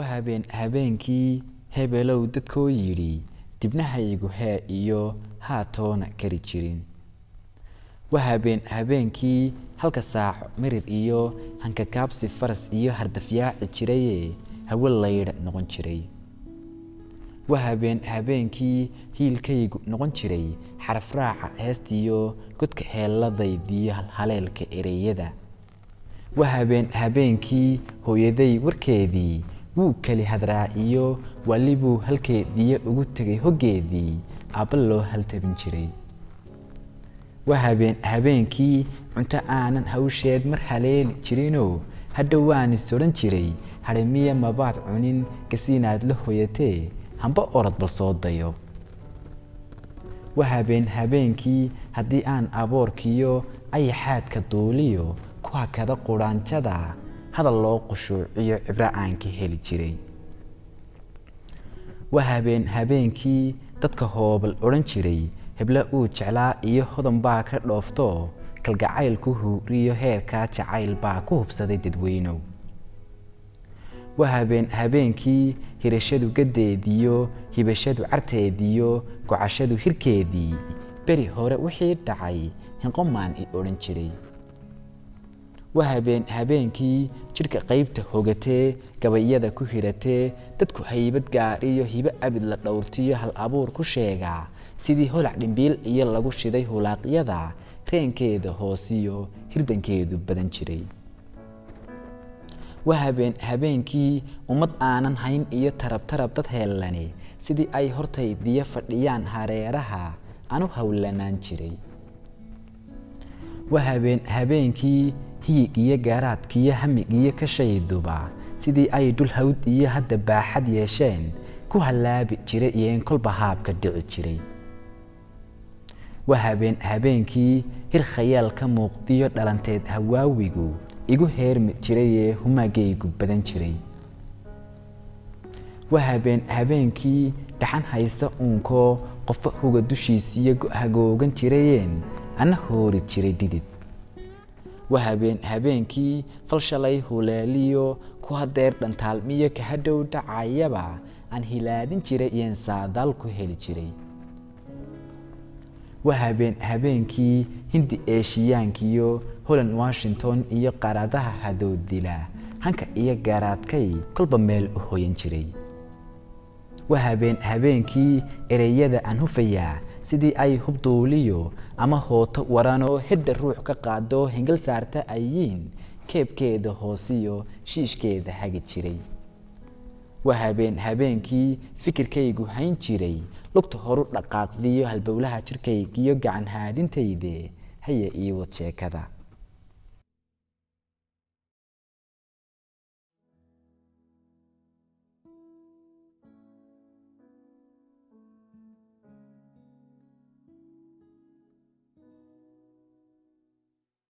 habeenkii hebelow dadkoo yidhi dibnahaygu hee iyo haatoona kari jirin. habeenkii halka saaco mirir iyo hankakaabsi faras iyo hardafyaaci jiraye hawo laydha noqon jiray. habeenkii hiilkaygu noqon jiray xaraf raaca heestiyo godka heelladaydiyo haleelka ereyada. habeenkii hooyaday warkeedii wuu keli hadraa iyo walibuu halkeediyo ugu tegay hoggeedii aabba loo haltabin jiray. habeenkii cunto aanan hawsheed mar haleeli jirinoo hadhowaanis odhan jiray hadhamiya mabaad cunin gasiinaad la hoyatee hamba orod bal soo dayo. habeenkii haddii aan aboorkiyo ayaxaadka duuliyo ku hakada quraanjada hadal loo qushuuciyo cibro aan ka heli jiray. habeenkii dadka hoobal odhan jiray hebla uu jeclaa iyo hodan baa ka dhoofto kalgacayl ku huuriyo heerkaa jacayl baa ku hubsaday dadweynow. habeenkii hirashadu gadeediyo hibashadu carteediyo gocashadu hirkeedii beri hore wixii dhacay hinqomaan i odhan jiray. habeenkii jidhka qaybta hogatee gabayada ku hiratee dadku haybad gaadhiyo hibo abid la dhowrtiyo hal abuur ku sheegaa sidii holac dhimbiil iyo lagu shiday hulaaqyada reenkeeda hoosiyo hirdankeedu badan jiray. habeenkii ummad aanan hayn iyo tarab dad heellani sidii ay hortaydiyo fadhiyaan hareeraha anu howlanaan jiray. habeenkii hiyig iyo gaaraadkiyo hamigiyo ka shayduba sidii ay dhul hawd iyo hadda baaxad yeesheen ku hallaabi jira iyeen kolba haabka dhici jiray. habeenkii hir khayaal ka muuqdiyo dhalanteed hawaawigu igu heermi jirayee humaagaygu badan jiray. habeenkii dhaxan haysa uunkoo qofba huga dushiisiyo hagoogan jirayeen ana hoori jiray dhidid. habeenkii fal shalay huleeliyo ku hadeer dhantaalmiyo ka hadhow dhacayaba aan hilaadin jiray iyeen saadaal ku heli jiray. habeenkii hindi eeshiyaankiyo holland washington iyo qaaradaha hadoodila hanka iyo gaaraadkay kolba meel u hoyan jiray. habeenkii ereyada aan hufayaa sidii ay hubduuliyo ama hooto waranoo hedda ruux ka qaado hingal saarta ayiin keebkeeda hoosiyo shiishkeeda hagi jiray. habeenkii fikirkaygu hayn jiray lugta horu dhaqaaqdiyo halbowlaha jirkaygiyo gacan haadintayde haya ii wad sheekada.